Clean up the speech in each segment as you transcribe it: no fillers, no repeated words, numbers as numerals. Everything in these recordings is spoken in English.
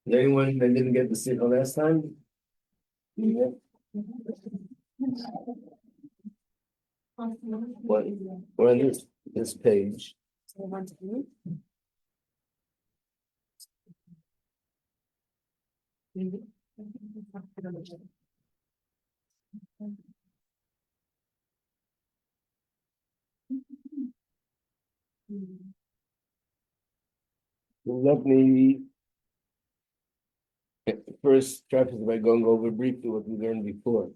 Is anyone that didn't get the signal last time? Yeah. What? We're on this page. Let me first preface by going over briefly what we learned before.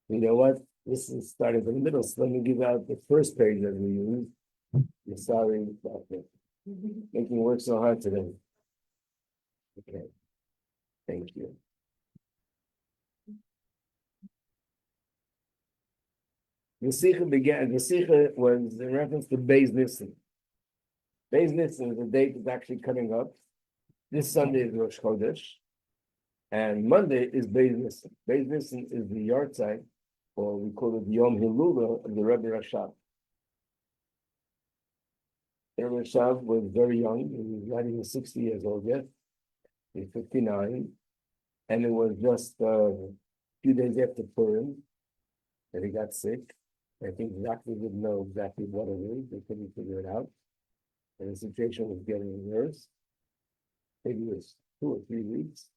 You know what? This is starting from the middle, so let me give out the first page that we used. I'm sorry about that. Making work so hard today. Okay, thank you. The Sikha was in reference to Beis Nissen. Beis Nissen is the date that's actually coming up. This Sunday is Rosh Chodesh, and Monday is Beis Nissen. Beis Nissen is the yahrzeit, or we call it Yom Hilula of the Rebbe Rashab. The Rebbe Rashab was very young. He was not even 60 years old yet. He's 59, and it was just a few days after Purim that he got sick. I think exactly didn't know exactly what it is. They couldn't figure it out. And the situation was getting worse. Maybe it was 2 or 3 weeks.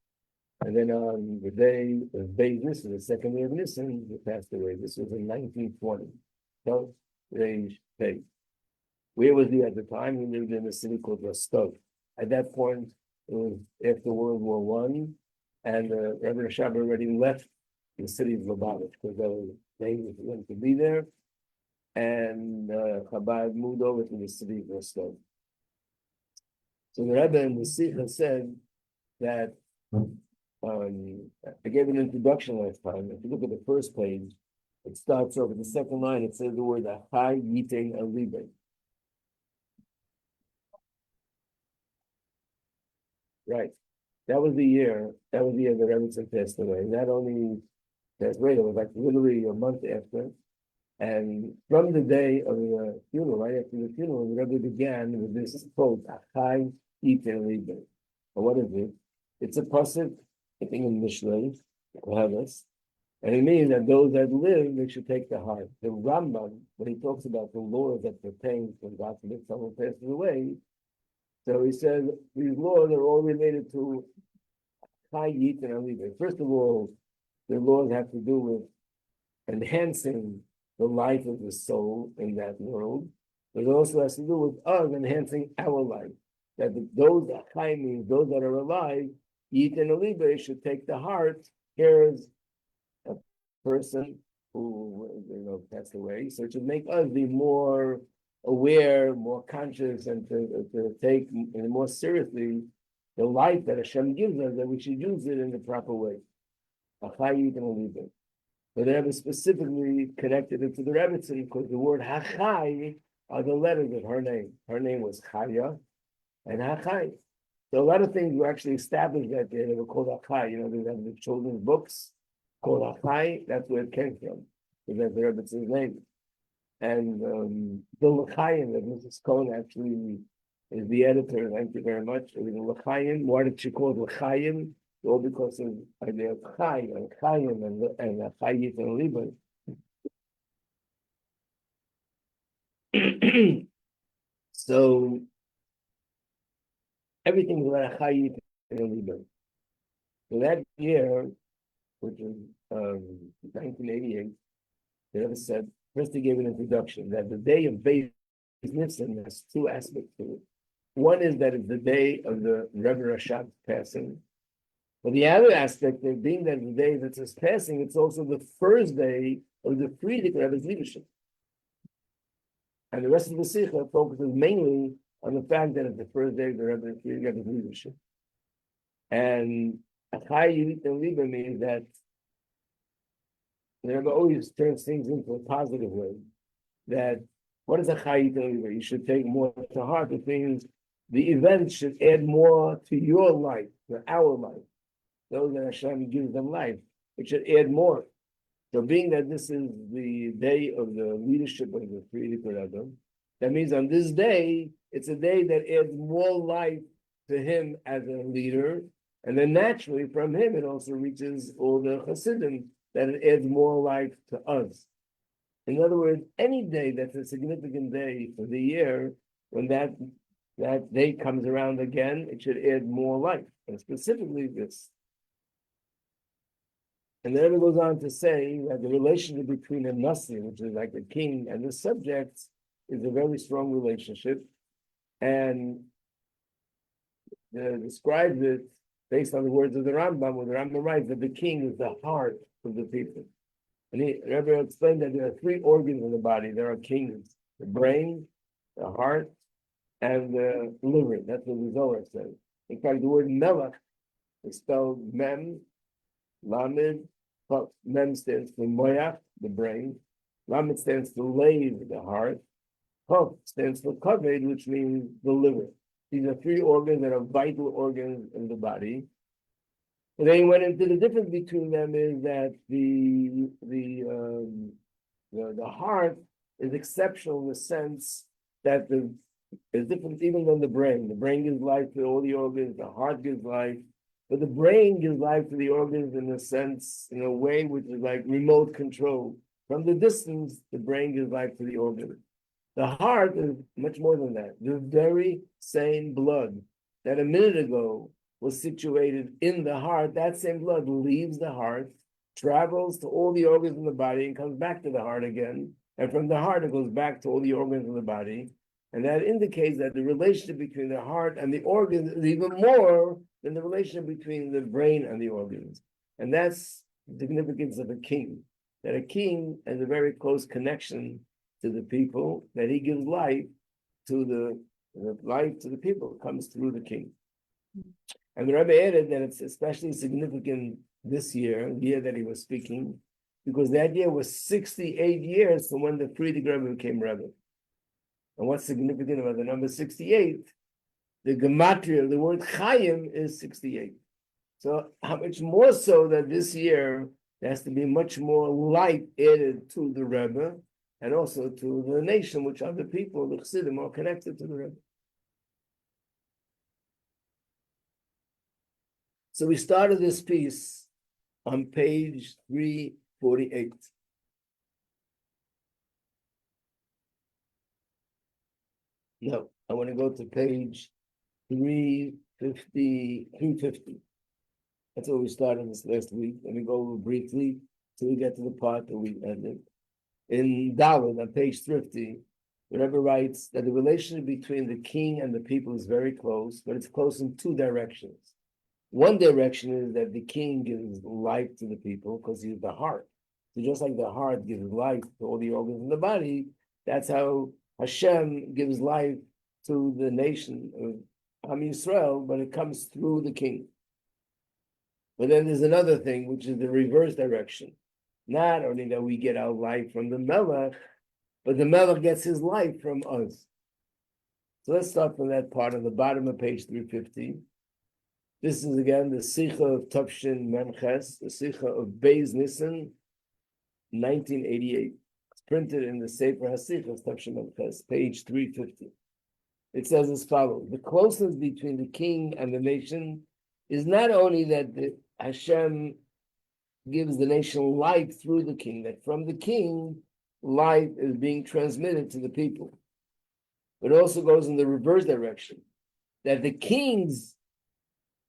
And then on the day of Beis Nissen, the second day of Nissen, he passed away. This was in 1920. So, where was he at the time? He lived in a city called Rostov. At that point, it was after World War One, and Rabbi Rashab already left the city of Lubavitch because they were going to be there, and Chabad moved over to the city of Rostov. So the Rebbe in the Sikha said that I gave an introduction last time. If you look at the first page, it starts over the second line. It says the word "Achai Yitein Alibe." Right. That was the year that the Rebbe passed away. Not only passed away, it was like literally a month after. And from the day of the funeral, right after the funeral, the Rebbe began with this quote, Achai Yitein Alibe. And what is it? It's a pasuk, I think in Mishlei, Koheles, and it means that those that live, they should take the heart. The Rambam, when he talks about the laws that pertain when God forbid someone passes away, so he says these laws are all related to Chai Yit and Alibe. First of all, the laws have to do with enhancing the life of the soul in that world, but it also has to do with us enhancing our life. That those that Chai means those that are alive, Yit and Alibe should take the heart. Here's a person who passed away, so it should make us be more aware, more conscious, and to take more seriously the life that Hashem gives us, that we should use it in the proper way. Achai and Alibe. But the Rebbe specifically connected it to the Rebbetzin because the word Hachai are the letters of her name. Her name was Chaya and Hachai. So a lot of things were actually established that day. They were called Achai. They have the children's books called Achai. That's where it came from. Because that's the Rebbetz's name. And the L'chaim that Mrs. Cohen actually is the editor. Thank you very much. It was the L'chaim. Why did she call it L'chaim? All because of idea of Chai and Chaim and Chayit and Liban. So everything is about Chayit and Liban. So that year, which was 1988, the Rebbe said, first he gave an introduction that the day of Beis Nissen has 2 aspects to it. One is that it's the day of the Rebbe Rashab's passing. But the other aspect of being that the day that's his passing, it's also the first day of the Frierdiker Rebbe's leadership. And the rest of the Sikha focuses mainly on the fact that it's the first day of the Rebbe's Frierdiker leadership. And Achai Yit and Liba means that the Rebbe always turns things into a positive way. That what is Achai Yit and Liba? You should take more to heart. It means the event should add more to your life, to our life. Those that Hashem gives them life, it should add more. So being that this is the day of the leadership of the Frierdiker Rebbe, that means on this day, it's a day that adds more life to him as a leader, and then naturally from him it also reaches all the Hasidim, that it adds more life to us. In other words, any day that's a significant day for the year, when that day comes around again, it should add more life, and specifically this. And then it goes on to say that the relationship between a Nasi, which is like the king, and the subjects is a very strong relationship, and describes it based on the words of the Rambam, where the Rambam writes that the king is the heart of the people. And Rabbi explained that there are three organs in the body. There are kings: the brain, the heart, and the liver. That's what the Zohar says. In fact, the word melech is spelled mem, lamed. Mem stands for moyach, the brain. Lamed stands for leiv, the heart. Tav stands for kaved, which means the liver. These are three organs that are vital organs in the body. And then he went into the difference between them is that the heart is exceptional in the sense that is different even than the brain. The brain gives life to all the organs, the heart gives life, but the brain gives life to the organs in a sense, in a way which is like remote control. From the distance, the brain gives life to the organ. The heart is much more than that. The very same blood that a minute ago was situated in the heart, that same blood leaves the heart, travels to all the organs in the body, and comes back to the heart again. And from the heart, it goes back to all the organs in the body. And that indicates that the relationship between the heart and the organs is even more than the relationship between the brain and the organs. And that's the significance of a king, that a king has a very close connection to the people, that he gives life to the people. It comes through the king. And the Rebbe added that it's especially significant this year, the year that he was speaking, because that year was 68 years from when the Frierdiker Rebbe became Rebbe. And what's significant about the number 68? The gematria, the word Chaim, is 68. So how much more so that this year there has to be much more light added to the Rebbe, and also to the nation, which are the people, the Chassidim, are connected to the Rebbe. So we started this piece on page 348. No, I want to go to page 350. That's where we started this last week. Let me go over briefly till we get to the part that we ended. In Dalet, on page 50, the Rebbe writes that the relationship between the king and the people is very close, but it's close in two directions. One direction is that the king gives life to the people because he's the heart. So just like the heart gives life to all the organs in the body, that's how Hashem gives life to the nation of Am Yisrael, but it comes through the king. But then there's another thing, which is the reverse direction. Not only that we get our life from the Melech, but the Melech gets his life from us. So let's start from that part on the bottom of page 350. This is again the Sikha of Tafshin Memches, the Sikha of Beis Nissan, 1988. It's printed in the Sefer HaSikha of Tafshin Memches, page 350. It says as follows: the closeness between the king and the nation is not only that the Hashem gives the nation life through the king, that from the king, life is being transmitted to the people. But it also goes in the reverse direction, that the king's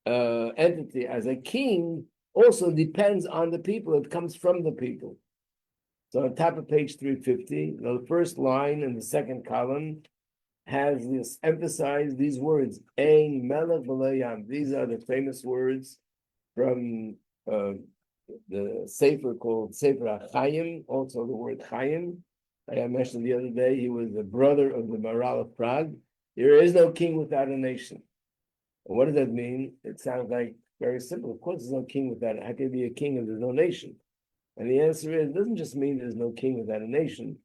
entity as a king also depends on the people. It comes from the people. So on top of page 350, the first line in the second column has this emphasized these words, Ein Melech V'Lo. These are the famous words from the Sefer called Sefer HaChaim, also the word Chaim. I mentioned the other day, he was the brother of the Maharal of Prague. There is no king without a nation. And what does that mean? It sounds like very simple. Of course, there's no king without it. How can there be a king if there's no nation? And the answer is, it doesn't just mean there's no king without a nation.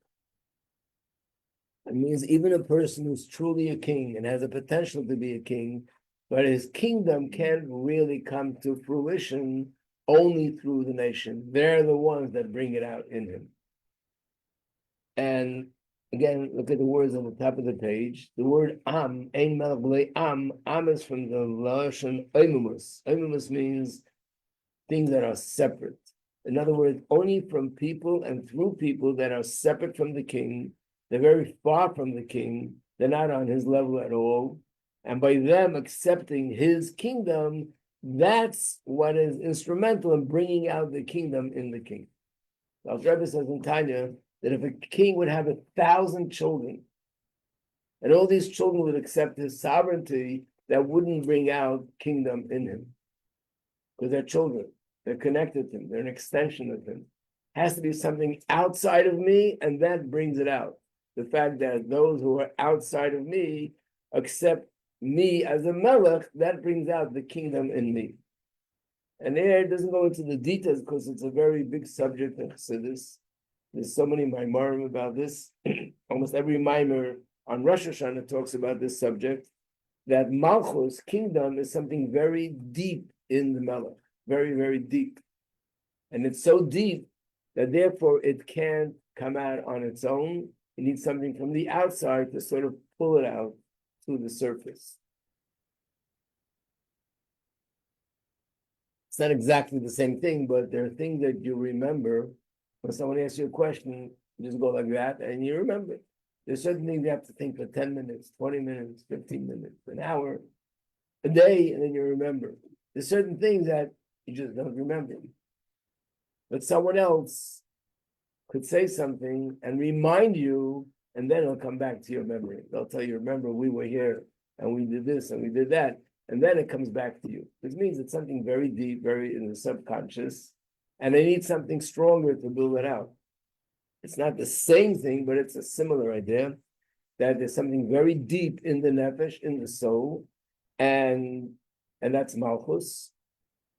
It means even a person who's truly a king and has a potential to be a king, but his kingdom can't really come to fruition only through the nation. They're the ones that bring it out in him. And again, look at the words on the top of the page. The word am, ein melech b'lei am is from the lashon oimumus. Oimumus means things that are separate. In other words, only from people and through people that are separate from the king. They're very far from the king. They're not on his level at all. And by them accepting his kingdom, that's what is instrumental in bringing out the kingdom in the king. Now, Rebbe says in Tanya that if a king would have 1,000 children, and all these children would accept his sovereignty, that wouldn't bring out kingdom in him. Because they're children, they're connected to him, they're an extension of him. Has to be something outside of me, and that brings it out. The fact that those who are outside of me accept me as a melech, that brings out the kingdom in me. And there it doesn't go into the details because it's a very big subject in Chassidus. There's so many maimarim about this. Almost every maimer on Rosh Hashanah talks about this subject, that Malchus, kingdom, is something very deep in the melech, very, very deep. And it's so deep that therefore it can't come out on its own. It needs something from the outside to sort of pull it out to the surface. It's not exactly the same thing, but there are things that you remember when someone asks you a question, you just go like that and you remember it. There's certain things you have to think for 10 minutes, 20 minutes, 15 minutes, an hour, a day, and then you remember. There's certain things that you just don't remember. But someone else could say something and remind you, and then it'll come back to your memory. They'll tell you, remember, we were here, and we did this, and we did that. And then it comes back to you. This means it's something very deep, very in the subconscious, and they need something stronger to build it out. It's not the same thing, but it's a similar idea that there's something very deep in the nefesh, in the soul, and that's malchus.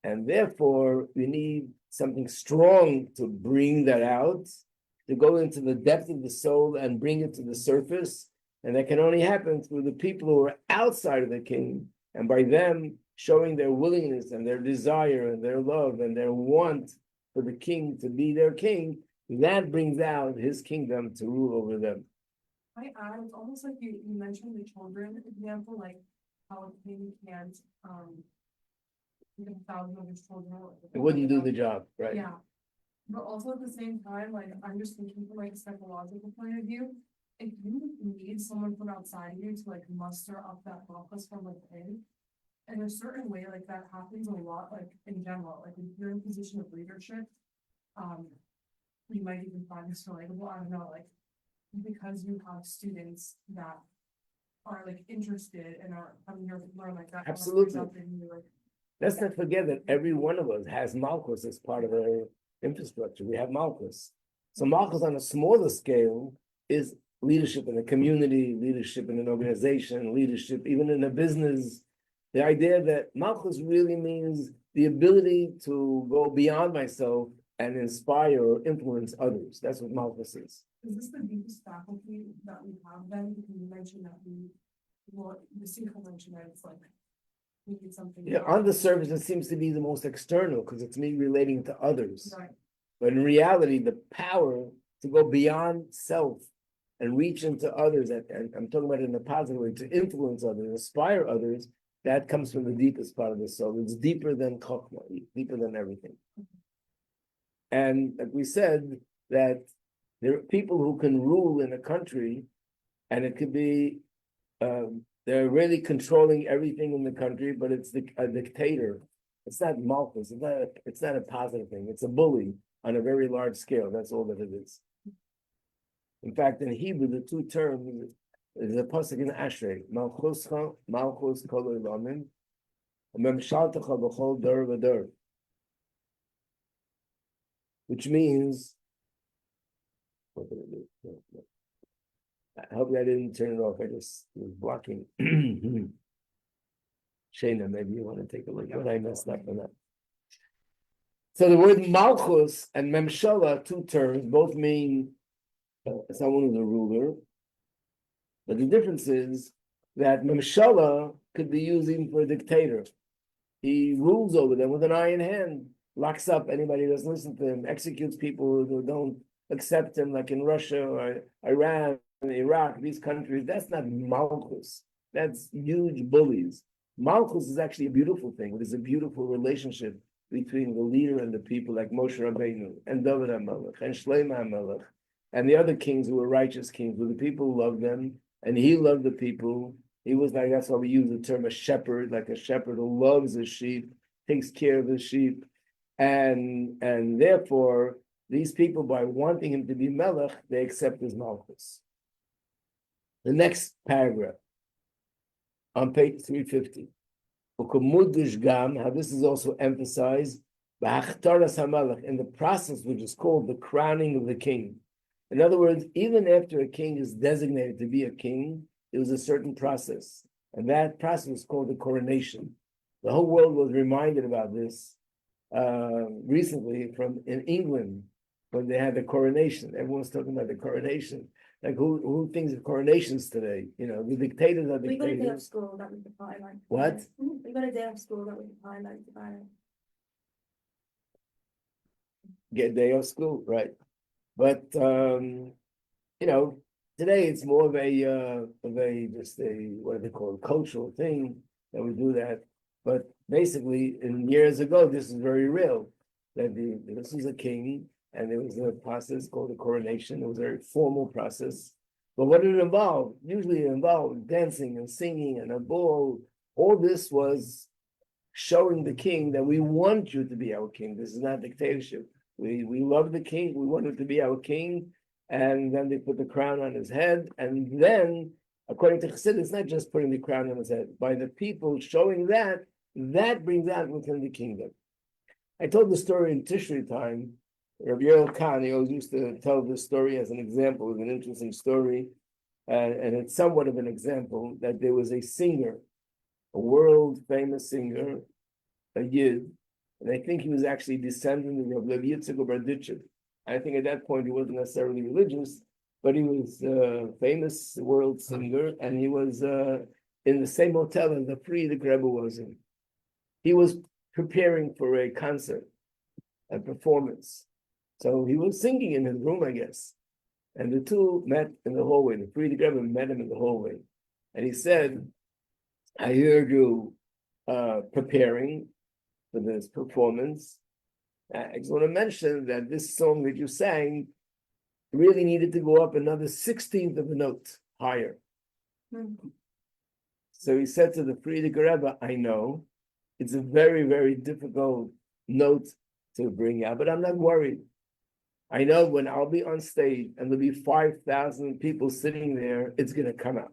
And therefore, we need something strong to bring that out, to go into the depth of the soul and bring it to the surface. And that can only happen through the people who are outside of the king. And by them showing their willingness and their desire and their love and their want for the king to be their king, that brings out his kingdom to rule over them. I add, it's almost like you mentioned the children example, like how a king can't, even 1,000 of his children. It wouldn't do the job, right? Yeah. But also at the same time, like I'm just thinking from like a psychological point of view, if you need someone from outside of you to like muster up that focus from within, in a certain way, like that happens a lot, like in general, like if you're in a position of leadership, you might even find this relatable, I don't know, like because you have students that are like interested and are coming here to learn like that. Absolutely. Like, let's not forget that every one of us has malchus as part of our infrastructure. We have malchus. So malchus on a smaller scale is leadership in a community, leadership in an organization, leadership even in a business. The idea that malchus really means the ability to go beyond myself and inspire or influence others. That's what malchus is. Is this the deepest faculty that we have then? Because you mentioned that the Simcha mentioned that it's like we need something. Yeah, on the surface, it seems to be the most external because it's me relating to others. Right. But in reality, the power to go beyond self and reach into others, and I'm talking about it in a positive way, to influence others, inspire others, that comes from the deepest part of the soul. It's deeper than chokhmah, deeper than everything. And like we said, that there are people who can rule in a country, and it could be they're really controlling everything in the country, but it's a dictator. It's not malchus. It's not a positive thing. It's a bully on a very large scale. That's all that it is. In fact, in Hebrew, the two terms is a pasuk in Ashrei, Malchuscha, Malchus kol olamim, Memshaltecha b'chol dor v'dor, which means, what did I do? I hope I didn't turn it off. I just was blocking. Shayna, maybe you want to take a look at what I messed up on that. So the word Malchus and Memshala, two terms, both mean someone who's a ruler. But the difference is that Memshala could be used even for a dictator. He rules over them with an iron hand, locks up anybody who doesn't listen to him, executes people who don't accept him, like in Russia or Iran Iraq, these countries, that's not Malchus. That's huge bullies. Malchus is actually a beautiful thing. It is a beautiful relationship between the leader and the people, like Moshe Rabbeinu and David HaMelech and Shlomo HaMelech and the other kings who were righteous kings, where the people loved them and he loved the people. He was like, that's why we use the term a shepherd, like a shepherd who loves his sheep, takes care of his sheep. And therefore, these people, by wanting him to be Melech, they accept his Malchus. The next paragraph on page 350. How this is also emphasized in the process which is called the crowning of the king. In other words, even after a king is designated to be a king, there was a certain process, and that process is called the coronation. The whole world was reminded about this recently from in England when they had the coronation. Everyone's talking about the coronation. Like who thinks of coronations today? You know, the dictators are We got a day of dictators. school that we could highlight. What? We got a day of school that we could highlight about it. Get day off school, right? But you know, today it's more of a just a what do they call it, cultural thing that we do that. But basically, in years ago, this is very real. That this was a king, and there was a process called the coronation. It was a very formal process. But what did it involve? Usually, it involved dancing and singing and a ball. All this was showing the king that we want you to be our king. This is not dictatorship. We love the king. We want him to be our king. And then they put the crown on his head. And then, according to Chassidus, it's not just putting the crown on his head. By the people showing that, that brings out within the kingdom. I told the story in Tishrei time. Rabbi Yoel Khan, he always used to tell this story as an example of an interesting story. And it's somewhat of an example that there was a singer, a world famous singer, a Yid, and I think he was actually descendant of Rabbi Yitzchak Berditchev. I think at that point he wasn't necessarily religious, but he was a famous world singer, and he was in the same hotel as the Frierdiker Rebbe was in. He was preparing for a concert, a performance. So he was singing in his room, I guess. And the two met in the hallway. The Frierdiker Rebbe met him in the hallway. And he said, I heard you preparing for this performance. I just want to mention that this song that you sang really needed to go up another 16th of a note higher. Mm-hmm. So he said to the Frierdiker Rebbe, I know, it's a very, very difficult note to bring out, but I'm not worried. I know when I'll be on stage and there'll be 5,000 people sitting there, it's going to come out.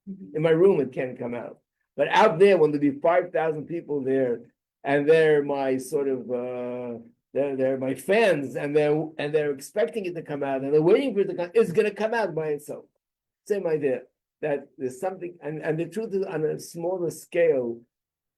Mm-hmm. In my room, it can't come out. But out there, when there'll be 5,000 people there, and they're my sort of they're my fans, and they're expecting it to come out, and they're waiting for it to come. It's going to come out by itself. Same idea that there's something, and the truth is, on a smaller scale,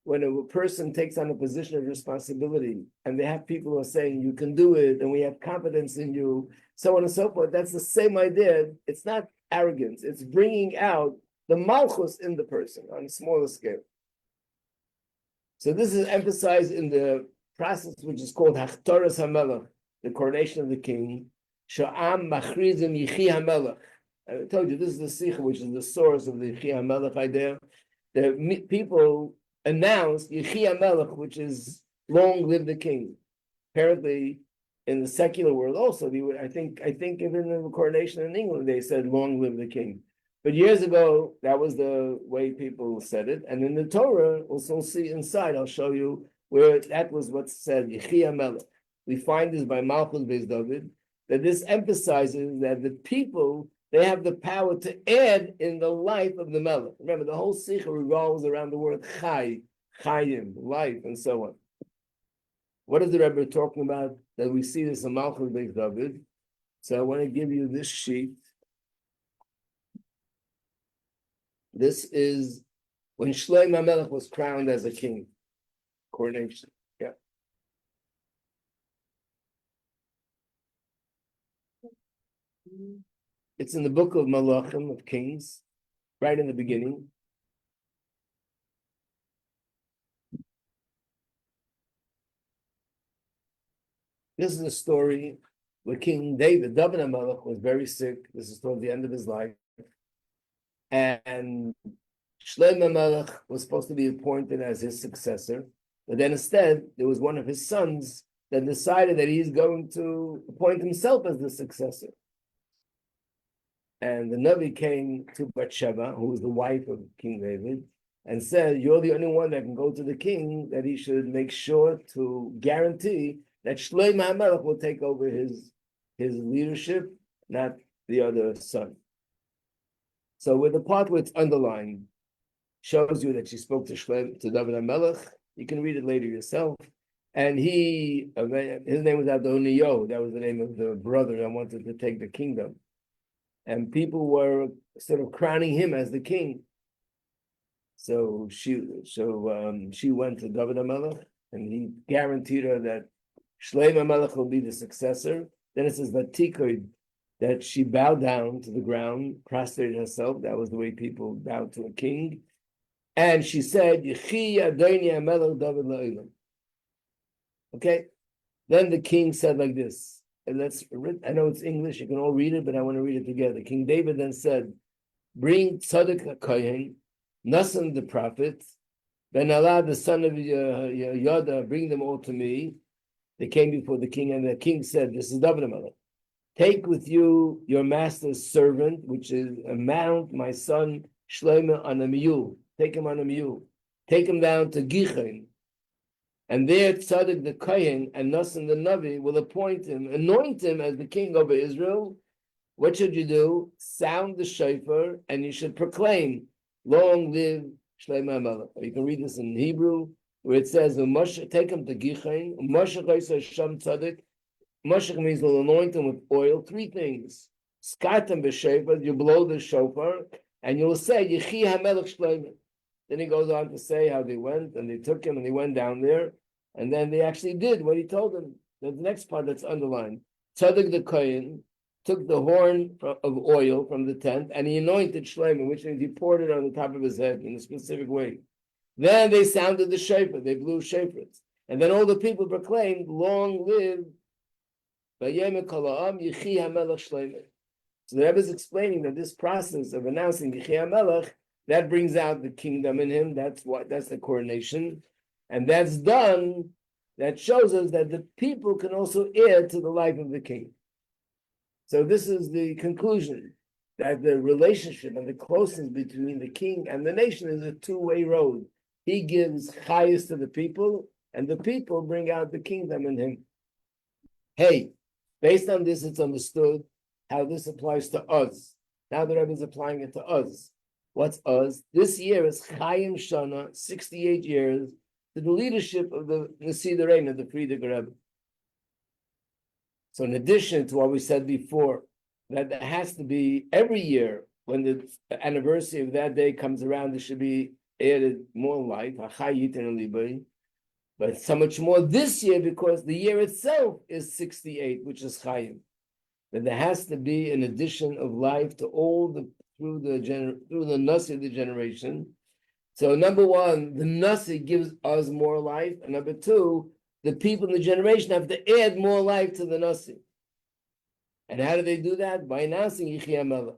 when a person takes on a position of responsibility, and they have people who are saying you can do it, and we have confidence in you, so on and so forth. That's the same idea. It's not arrogance. It's bringing out the malchus in the person on a smaller scale. So this is emphasized in the process which is called Hachtoras HaMelech, the coronation of the king. Sha'am machrizim Yichi HaMelech. I told you, this is the Sikha, which is the source of the Yichi HaMelech idea. The people announce Yichi HaMelech, which is long live the king. Apparently, in the secular world also, I think even in the coronation in England, they said long live the king. But years ago, that was the way people said it. And in the Torah, we'll see inside, I'll show you where that was what's said, Yechi HaMelech. We find this by Malchus Beis David, that this emphasizes that the people, they have the power to add in the life of the Melech. Remember, the whole Sikha revolves around the word Chai, Chayim, life, and so on. What is the Rebbe talking about? That we see this in Malchus Beis David. So I want to give you this sheet. This is when Shlomo HaMelech was crowned as a king. Coronation. Yeah. It's in the book of Malachim, of Kings, right in the beginning. This is a story with King David. David HaMelech was very sick. This is toward the end of his life. And Shlomo HaMelech was supposed to be appointed as his successor. But then instead, there was one of his sons that decided that he's going to appoint himself as the successor. And the Navi came to Bathsheba, who was the wife of King David, and said, you're the only one that can go to the king, that he should make sure to guarantee that Shlomo HaMelech will take over his leadership, not the other son. So with the part where it's underlined, shows you that she spoke to David HaMelech. You can read it later yourself. And his name was Adoniyo. That was the name of the brother that wanted to take the kingdom. And people were sort of crowning him as the king. So she went to David HaMelech, and he guaranteed her that Shlomo HaMelech will be the successor. Then it says that she bowed down to the ground, prostrated herself. That was the way people bowed to a king. And she said, Yechi Adoni HaMelech David La'olam. Okay? Then the king said like this. And I know it's English, you can all read it, but I want to read it together. King David then said, bring Tzadok HaKohen, Nissan the prophet, Ben Allah the son of Yada, bring them all to me. They came before the king, and the king said, this is David HaMelech. Take with you your master's servant, which is a mount, my son Shlomo, on a mule. Take him on a mule. Take him down to Gichon. And there Tzadok the Kohen and Nissan the Navi will anoint him as the king over Israel. What should you do? Sound the shofar, and you should proclaim, long live Shlomo HaMelech. Or you can read this in Hebrew, where it says, take him to Gichon. Moshe means will anoint him with oil. Three things. Skatem b'shofar, you blow the shofar, and you'll say, Yechi HaMelech Shlomo. Then he goes on to say how they went, and they took him, and he went down there, and then they actually did what he told them. The next part that's underlined. Tzadok the Kohen took the horn of oil from the tent, and he anointed Shlomo, which means he poured it on the top of his head in a specific way. Then they sounded the shofar, they blew shofars. And then all the people proclaimed, long live Vayem Kol Yechi HaMelech Shlomo. So the Rebbe is explaining that this process of announcing Yechi HaMelech, that brings out the kingdom in him. That's the coronation. And that's done, that shows us that the people can also add to the life of the king. So this is the conclusion, that the relationship and the closeness between the king and the nation is a two-way road. He gives chayus to the people, and the people bring out the kingdom in him. Hey, based on this, it's understood how this applies to us. Now the Rebbe is applying it to us. What's us? This year is Chaim Shana, 68 years, to the leadership of the Nasi the Reina, the Friedrich Rebbe. So in addition to what we said before, that there has to be every year, when the anniversary of that day comes around, there should be added more life, but so much more this year, because the year itself is 68, which is Chaim. That there has to be an addition of life to all through the Nasi of the generation. So number one, the Nasi gives us more life, and number two, the people in the generation have to add more life to the Nasi. And how do they do that? By announcing Yechi HaMelech.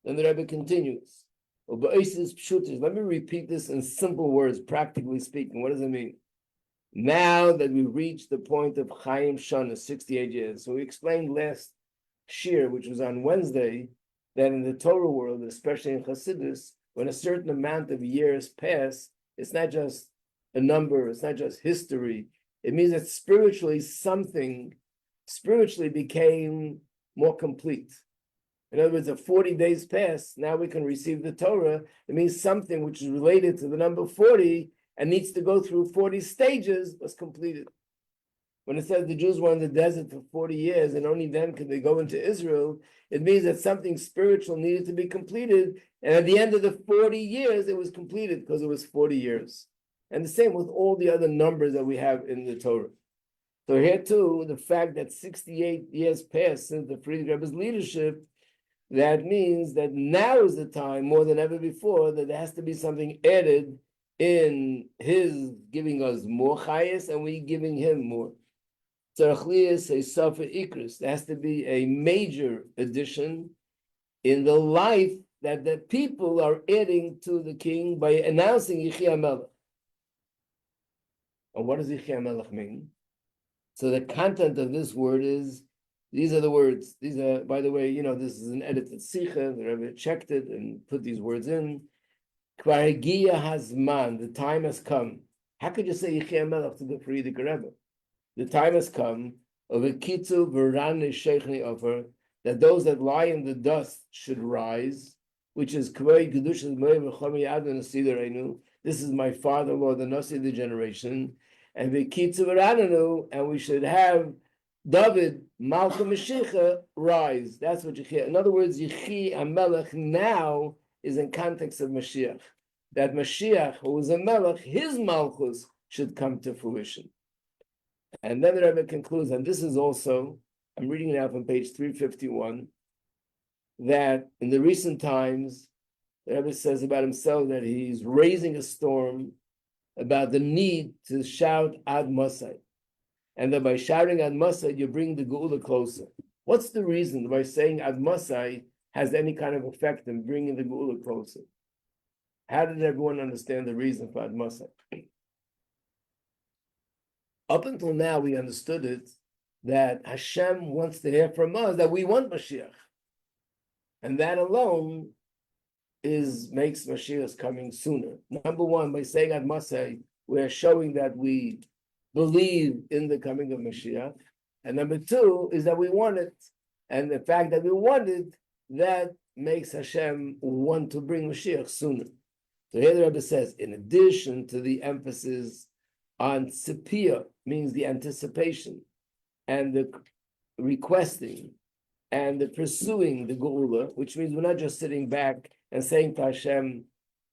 Then the Rebbe continues. Let me repeat this in simple words, practically speaking. What does it mean? Now that we've reached the point of Chaim Shana, 68 years. So we explained last shir, which was on Wednesday, that in the Torah world, especially in Chassidus, when a certain amount of years pass, it's not just a number, it's not just history. It means that something spiritually became more complete. In other words, if 40 days pass, now we can receive the Torah. It means something which is related to the number 40 and needs to go through 40 stages was completed. When it says the Jews were in the desert for 40 years and only then could they go into Israel, it means that something spiritual needed to be completed. And at the end of the 40 years, it was completed because it was 40 years. And the same with all the other numbers that we have in the Torah. So here too, the fact that 68 years passed since the Friedrich Rebbe's leadership, that means that now is the time, more than ever before, that there has to be something added in his giving us more chayas and we giving him more. tzarich a sofa ikris. There has to be a major addition in the life that the people are adding to the king by announcing Yechi HaMelech. And what does Yechi HaMelech mean? So the content of this word is, these are the words. These are, by the way, this is an edited Sikha. The Rebbe checked it and put these words in. Kvar Hagiya Hazman, the time has come. How could you say Yechi HaMelech to the Frierdiker Rebbe? The time has come of a kitzu v'rane sheichni offer, that those that lie in the dust should rise, which is kvei kedushas me'e v'chomi adon asiderenu. This is my father-in-law, the nasi of the generation, and the kitzu v'ranenu, and we should have David Malka Mashiach rise. That's what Yechi. In other words, Yechi HaMelech now is in context of Mashiach. That Mashiach, who is a Melech, his Malchus should come to fruition. And then the Rebbe concludes, and this is also, I'm reading it now from page 351, that in the recent times, the Rebbe says about himself that he's raising a storm about the need to shout Ad Masai. And that by shouting Ad Masai, you bring the Geula closer. What's the reason by saying Ad Masai has any kind of effect in bringing the Geula closer? How did everyone understand the reason for Ad Masai? Up until now, we understood it that Hashem wants to hear from us that we want Mashiach. And that alone makes Mashiach's coming sooner. Number one, by saying Ad Masai, we're showing that we believe in the coming of Mashiach. And number two is that we want it. And the fact that we want it, that makes Hashem want to bring Mashiach sooner. So here the Rebbe says, in addition to the emphasis on tzipiyah, means the anticipation, and the requesting, and the pursuing the geula, which means we're not just sitting back and saying to Hashem,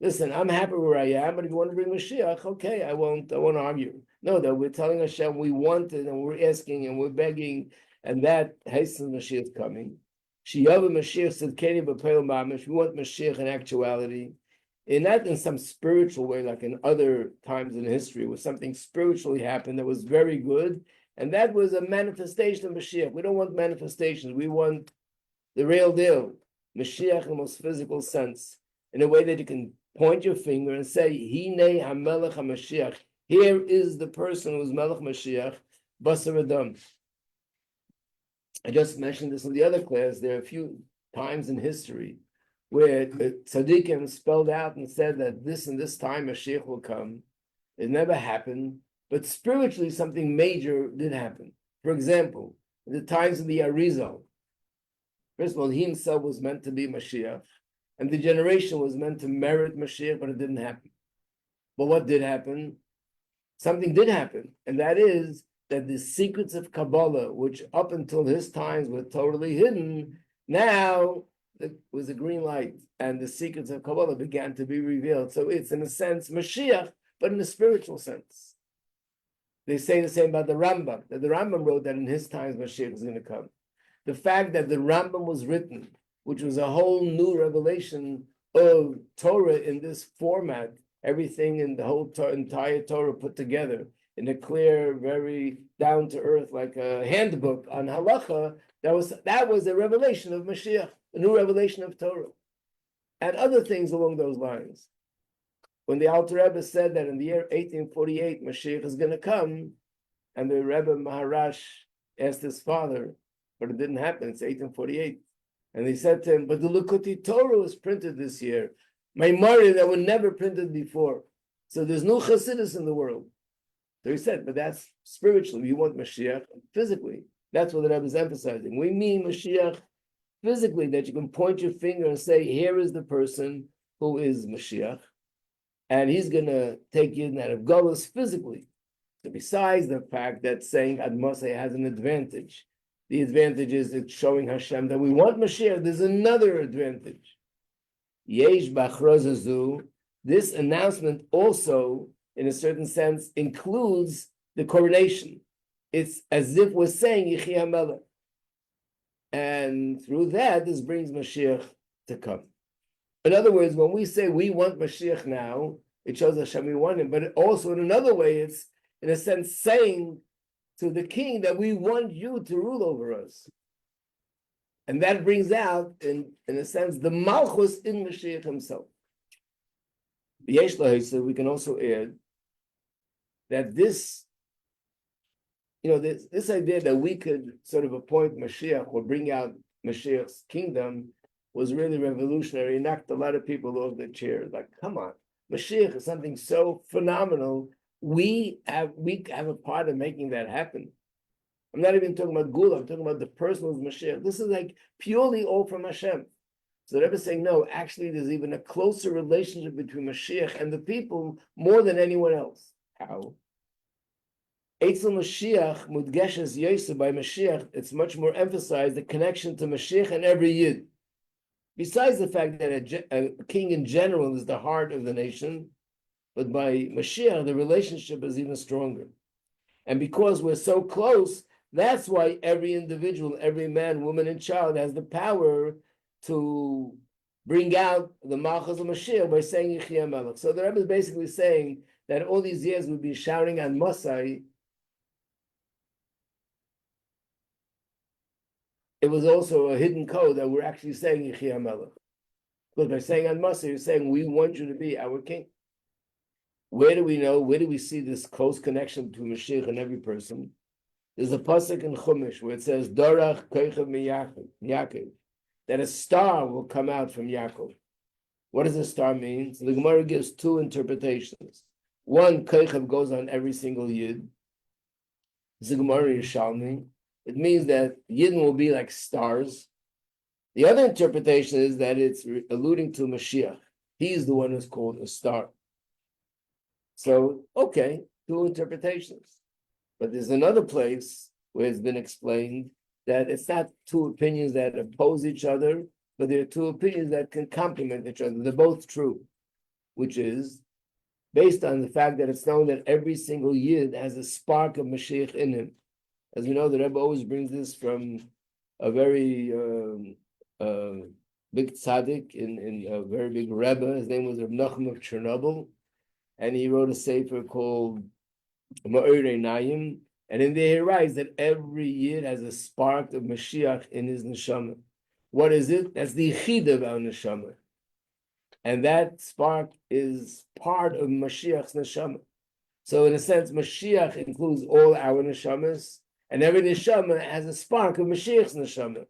listen, I'm happy where I am, but if you want to bring Mashiach, okay, I won't argue. No, that we're telling Hashem we want it, and we're asking, and we're begging, and that hastens Mashiach's coming. Shiyava Mashiach said, Keni b'peil mamish, we want Mashiach in actuality. Not in some spiritual way, like in other times in history, where something spiritually happened that was very good, and that was a manifestation of Mashiach. We don't want manifestations. We want the real deal, Mashiach in the most physical sense, in a way that you can point your finger and say, Hinei HaMelech HaMashiach. Here is the person who's Melech Mashiach, Basar Adam. I just mentioned this in the other class. There are a few times in history where the tzaddikim spelled out and said that this and this time Mashiach will come. It never happened, but spiritually something major did happen. For example, in the times of the Arizal, first of all, he himself was meant to be Mashiach, and the generation was meant to merit Mashiach, but it didn't happen. But what did happen? Something did happen, and that is that the secrets of Kabbalah, which up until his times were totally hidden, now it was a green light, and the secrets of Kabbalah began to be revealed. So it's, in a sense, Mashiach, but in a spiritual sense. They say the same about the Rambam, that the Rambam wrote that in his times Mashiach was going to come. The fact that the Rambam was written, which was a whole new revelation of Torah in this format, everything in the whole entire Torah put together in a clear, very down-to-earth, like a handbook on halacha, that was a revelation of Mashiach, a new revelation of Torah, and other things along those lines. When the Alter Rebbe said that in the year 1848 Mashiach is going to come, and the Rebbe Maharash asked his father, but it didn't happen, it's 1848. And he said to him, but the Likkutei Torah was printed this year. Maimari that were never printed before. So there's no Chassidus in the world. So he said, but that's spiritually. We want Mashiach physically. That's what the Rebbe is emphasizing. We mean Mashiach physically, that you can point your finger and say, here is the person who is Mashiach, and he's going to take you out of Golus physically. So besides the fact that saying Ad Masai has an advantage, the advantage is it's showing Hashem that we want Mashiach. There's another advantage. Yesh b'achrozazu. This announcement also, in a certain sense, includes the coronation. It's as if we're saying Yechi HaMelech. And through that, this brings Mashiach to come. In other words, when we say we want Mashiach now, it shows Hashem we want him. But also in another way, it's in a sense saying to the king that we want you to rule over us. And that brings out, in a sense, the Malchus in Mashiach himself. We can also add that this idea that we could sort of appoint Mashiach or bring out Mashiach's kingdom was really revolutionary. It knocked a lot of people off their chairs. Like, come on, Mashiach is something so phenomenal. We have a part of making that happen. I'm not even talking about Gula, I'm talking about the person who's Mashiach. This is like purely all from Hashem. So the Rebbe is saying, no, actually there's even a closer relationship between Mashiach and the people more than anyone else. How? Eitzel Mashiach, Mudgeshes Yosef by Mashiach, it's much more emphasized the connection to Mashiach and every Yid. Besides the fact that a king in general is the heart of the nation, but by Mashiach, the relationship is even stronger. And because we're so close, that's why every individual, every man, woman, and child has the power to bring out the Malchus of Mashiach by saying Yechia Melech. So the Rebbe is basically saying that all these years we'd be shouting on Masai. It was also a hidden code that we're actually saying Yechia Melech. Because by saying on Masai, you're saying we want you to be our king. Where do we know? Where do we see this close connection between Mashiach and every person? There's a pasuk in Chumash where it says, Dorach koichav Yaakov, that a star will come out from Yaakov. What does a star mean? So the Gemara gives two interpretations. One, koichav goes on every single Yid. The Gemara Yerushalmi. It means that Yidden will be like stars. The other interpretation is that it's alluding to Mashiach. He's the one who's called a star. So, okay, two interpretations. But there's another place where it's been explained that it's not two opinions that oppose each other, but they're two opinions that can complement each other. They're both true, which is based on the fact that it's known that every single Yid has a spark of Mashiach in him. As we know, the Rebbe always brings this from a very big tzaddik, in a very big Rebbe. His name was Reb Nachum of Chernobyl, and he wrote a sefer called Ma'orei Nayim, and in there he writes that every Yid has a spark of Mashiach in his neshama. What is it? That's the Yechida of our neshama. And that spark is part of Mashiach's neshama. So in a sense, Mashiach includes all our neshamas, and every neshama has a spark of Mashiach's neshama.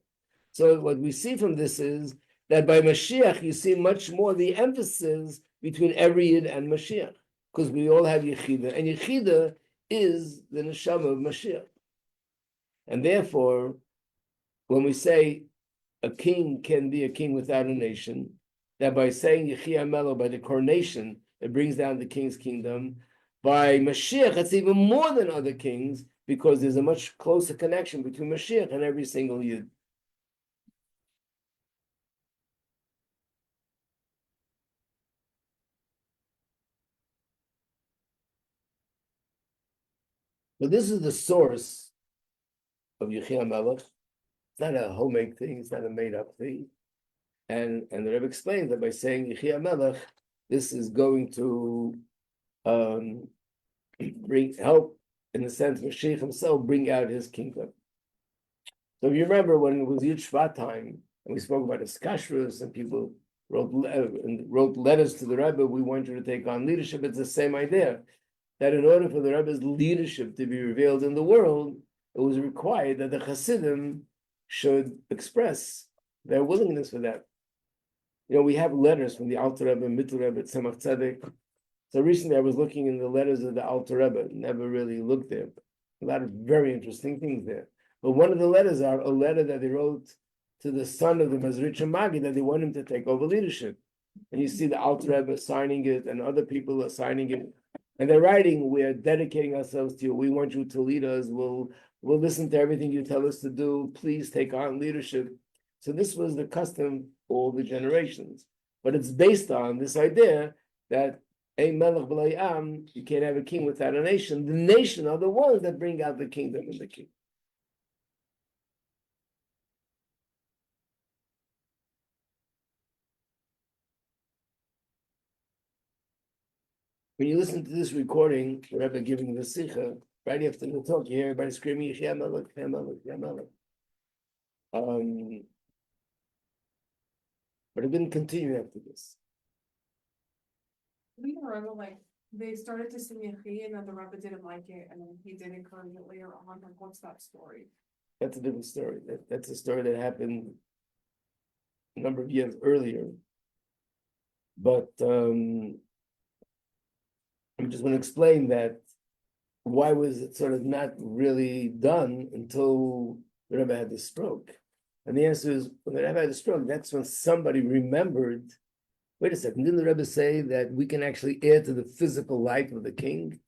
So what we see from this is that by Mashiach, you see much more the emphasis between every Yid and Mashiach, because we all have Yechida, and Yechida is the neshama of Mashiach. And therefore, when we say a king can be a king without a nation, that by saying Yechia Melech, by the coronation, it brings down the king's kingdom. By Mashiach, it's even more than other kings, because there's a much closer connection between Mashiach and every single Yid. But this is the source of Yechia Melech. It's not a homemade thing, it's not a made-up thing. And the Rebbe explains that by saying Yechia Melech, this is going to help, in the sense, Mashiach himself bring out his kingdom. So if you remember when it was Yud Shvat time, and we spoke about his kashrus, and people wrote letters to the Rebbe, we want you to take on leadership. It's the same idea, that in order for the Rebbe's leadership to be revealed in the world, it was required that the Hasidim should express their willingness for that. You know, we have letters from the Alter Rebbe, Mittel Rebbe, Tzemach Tzedek. So recently I was looking in the letters of the Alter Rebbe, never really looked there. A lot of very interesting things there. But one of the letters are a letter that they wrote to the son of the Mezritcha Magi, that they want him to take over leadership. And you see the Alter Rebbe signing it, and other people are signing it. And they're writing, we are dedicating ourselves to you. We want you to lead us. We'll listen to everything you tell us to do. Please take on leadership. So this was the custom all the generations. But it's based on this idea that a melech b'lo am, you can't have a king without a nation. The nation are the ones that bring out the kingdom and the king. When you listen to this recording, the Rebbe giving the Sikha, right after the talk, you hear everybody screaming, Yechia Melech, Yechia Melech, Yechia Melech. But it didn't continue after this. We remember like they started to sing Yechi and then the Rebbe didn't like it and then he did encourage it later on. Like, what's that story? That's a different story. That's a story that happened a number of years earlier. But I'm just going to explain that why was it sort of not really done until the Rebbe had the stroke? And the answer is, when the Rebbe had the stroke, that's when somebody remembered, wait a second, didn't the Rebbe say that we can actually add to the physical life of the king?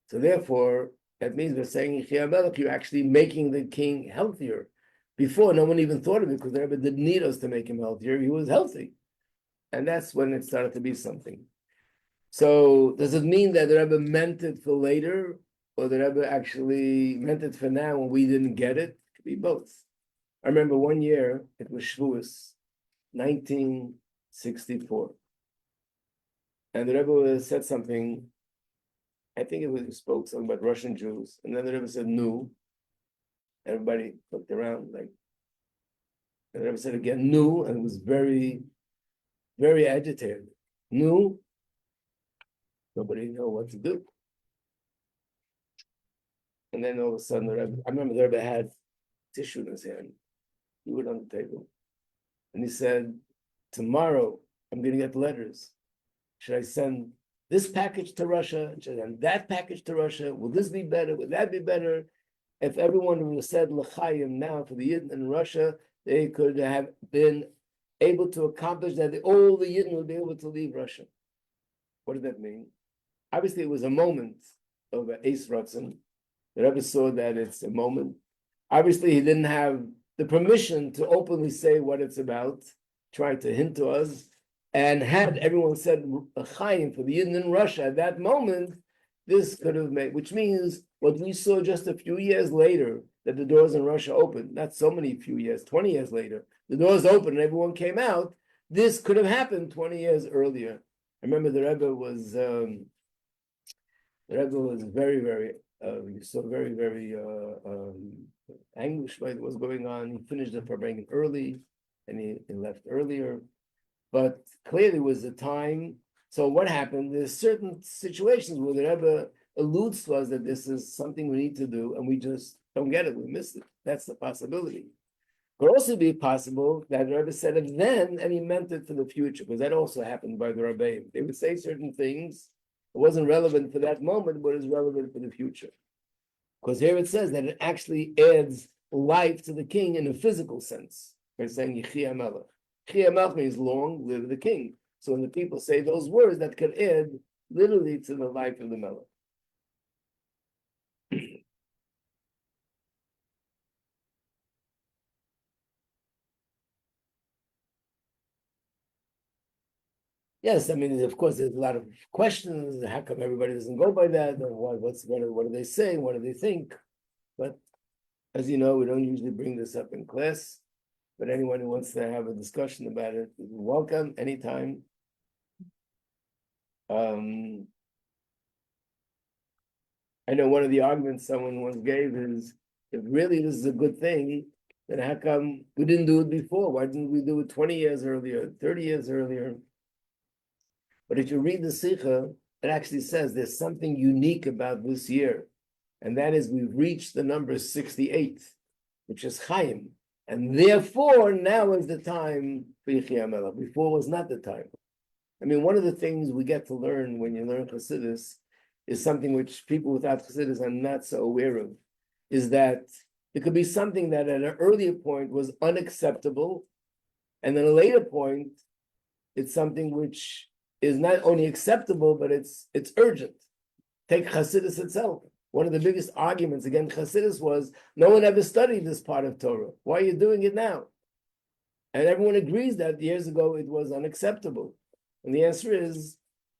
So therefore, that means we're saying, you're actually making the king healthier. Before, no one even thought of it because the Rebbe didn't need us to make him healthier. He was healthy. And that's when it started to be something. So does it mean that the Rebbe meant it for later, or the Rebbe actually meant it for now when we didn't get it? It could be both. I remember one year, it was Shavuos, 1964. And the Rebbe said something, I think it was, he spoke something about Russian Jews, and then the Rebbe said, "Nu." Everybody looked around like, and the Rebbe said again, "Nu," and it was very, very agitated. "Nu." Nobody knew what to do. And then all of a sudden, the Rebbe, I remember the Rebbe had tissue in his hand. He put it on the table. And he said, "Tomorrow, I'm going to get letters. Should I send this package to Russia? Should I send that package to Russia? Will this be better? Will that be better?" If everyone would have said L'chaim now for the Yidden in Russia, they could have been able to accomplish that. All the Yidden would be able to leave Russia. What did that mean? Obviously, it was a moment of Eis Ratzon. The Rebbe saw that it's a moment. Obviously, he didn't have the permission to openly say what it's about, trying to hint to us. And had everyone said L'chaim for the Yidden in Russia at that moment, this could have made, which means what we saw just a few years later, that the doors in Russia opened, not so many few years, 20 years later, the doors opened and everyone came out. This could have happened 20 years earlier. I remember the Rebbe was very, very, you saw very, very anguished by what was going on. He finished the Farbrengen early and he left earlier. But clearly was a time. So what happened? There's certain situations where the Rebbe alludes to us that this is something we need to do, and we just don't get it. We missed it. That's the possibility. Could also be possible that the Rebbe said it then, and he meant it for the future, because that also happened by the Rebbe. They would say certain things. It wasn't relevant for that moment, but is relevant for the future. Because here it says that it actually adds life to the king in a physical sense. They're saying Yechia Melech. Yechia Melech means long live the king. So when the people say those words, that could add literally to the life of the Melech. Yes, I mean, of course, there's a lot of questions. How come everybody doesn't go by that? Or what do they say? What do they think? But as you know, we don't usually bring this up in class. But anyone who wants to have a discussion about it is welcome anytime. I know one of the arguments someone once gave is, if really this is a good thing, then how come we didn't do it before? Why didn't we do it 20 years earlier, 30 years earlier? But if you read the Sikha, it actually says there's something unique about this year. And that is we've reached the number 68, which is Chaim. And therefore, now is the time for Yechia Melech. Before was not the time. I mean, one of the things we get to learn when you learn Chassidus is something which people without Chassidus are not so aware of, is that it could be something that at an earlier point was unacceptable, and at a later point, it's something which is not only acceptable, but it's urgent. Take Chassidus itself. One of the biggest arguments against Chassidus was, no one ever studied this part of Torah. Why are you doing it now? And everyone agrees that years ago it was unacceptable. And the answer is,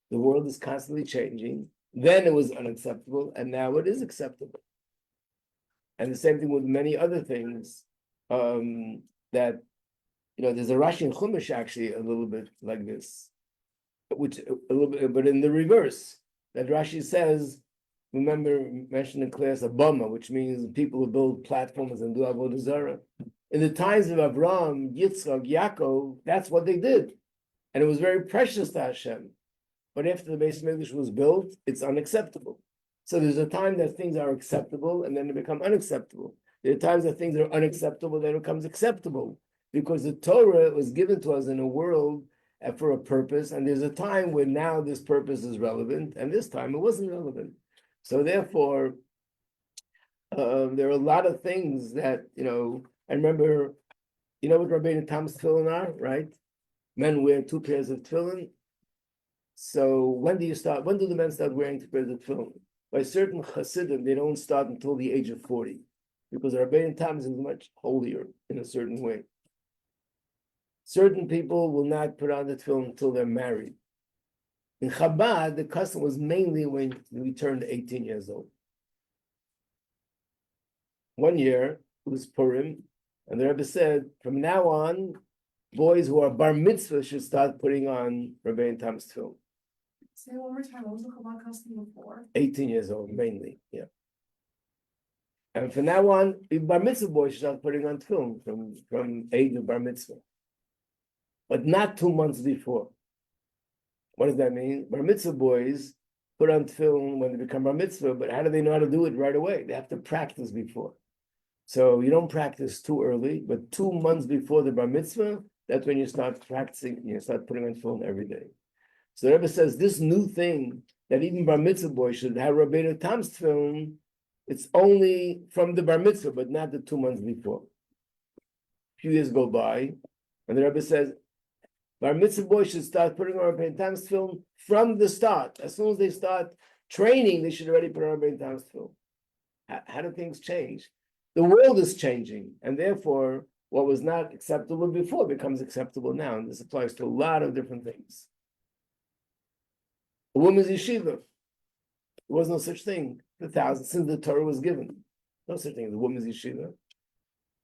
the world is constantly changing. Then it was unacceptable, and now it is acceptable. And the same thing with many other things, that, there's a Rashi in Chumash actually a little bit like this, which a little bit, but in the reverse, that Rashi says remember mentioned in class a bama, which means people who build platforms and do avodah zarah. In the times of Abraham, Yitzchak, Yaakov, that's what they did, and it was very precious to Hashem. But after the Beis Mikdash was built, it's unacceptable. So there's a time that things are acceptable, and then they become unacceptable. There are times that things are unacceptable, then it becomes acceptable, because the Torah was given to us in a world for a purpose, and there's a time when now this purpose is relevant, and this time it wasn't relevant. So therefore, there are a lot of things that, I remember, what Rabbeinu Tam's tefillin are, right? Men wear 2 pairs of tefillin. So when do the men start wearing 2 pairs of tefillin? By certain Hasidim, they don't start until the age of 40, because Rabbeinu Tam is much holier in a certain way. Certain people will not put on the tefillin until they're married. In Chabad, the custom was mainly when we turned 18 years old. One year, it was Purim, and the Rebbe said, from now on, boys who are bar mitzvah should start putting on Rabbeinu Tam's tefillin. Say it one more time, what was the Chabad custom before? 18 years old, mainly, yeah. And from now on, bar mitzvah boys should start putting on tefillin from age of bar mitzvah. But not 2 months before. What does that mean? Bar mitzvah boys put on tefillin when they become bar mitzvah, but how do they know how to do it right away? They have to practice before. So you don't practice too early, but 2 months before the bar mitzvah, that's when you start practicing, you start putting on tefillin every day. So the Rebbe says this new thing that even bar mitzvah boys should have Rabbeinu Tam's tefillin, it's only from the bar mitzvah, but not the 2 months before. A few years go by, and the Rebbe says, bar mitzvah boys should start putting on Rabbeinu Tam's tefillin from the start. As soon as they start training, they should already put on Rabbeinu Tam's tefillin. How do things change? The world is changing, and therefore, what was not acceptable before becomes acceptable now, and this applies to a lot of different things. A woman's yeshiva, there was no such thing since the Torah was given. No such thing as a woman's yeshiva.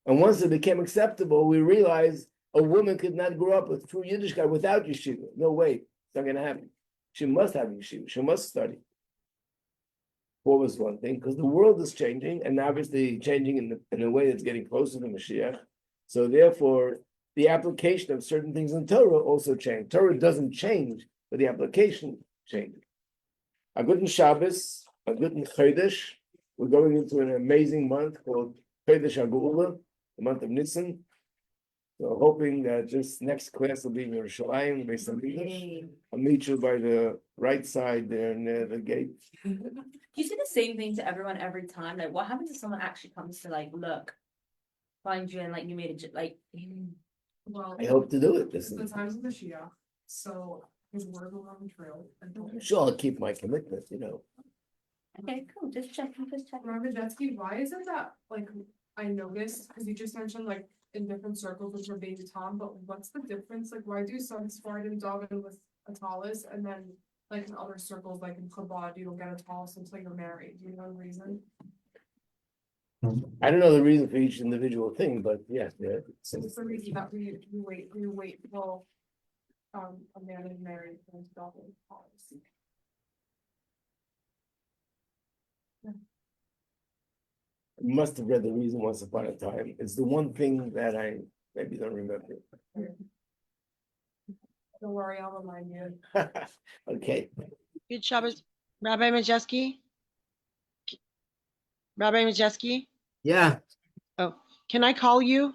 And once it became acceptable, we realized a woman could not grow up with true Yiddishkeit without yeshiva. No way, it's not going to happen. She must have yeshiva. She must study. What was one thing? Because the world is changing, and obviously changing in a way that's getting closer to Mashiach. So therefore, the application of certain things in Torah also changed. Torah doesn't change, but the application changes. A good Shabbos, a good Chodesh. We're going into an amazing month called Chodesh HaGeula, the month of Nissan. So hoping that this next class will be in Yerushalayim, based on English. I'll meet you by the right side there near the gate. You say the same thing to everyone every time. Like, what happens if someone actually comes to look, find you, and you made it Well, I hope to do it. it's the times of the Shia, so his word will run true. I'm sure I'll keep my commitment, Okay, cool. Just checking. Rabbi Majeski, why is it that I noticed, because you just mentioned in different circles with Rabbeinu Tam, but what's the difference? Why do some Sephardim daven with a tallis, and then in other circles, like in Chabad, you don't get a tallis until you're married? Do you know the reason? I don't know the reason for each individual thing, but yeah. So it's the reason that we wait till a man is married and daven with tallis. Must have read the reason once upon a time. It's the one thing that I maybe don't remember. Don't worry, I'll remind you. Okay. Good Shabbos, Rabbi Majeski. Rabbi Majeski, Yeah, can I call you?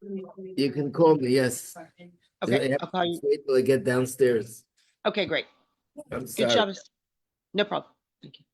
you can call me, yes. Okay, Yeah, I'll call you. wait till I get downstairs. Okay, great. I'm Good sorry. Shabbos. No problem. Thank you.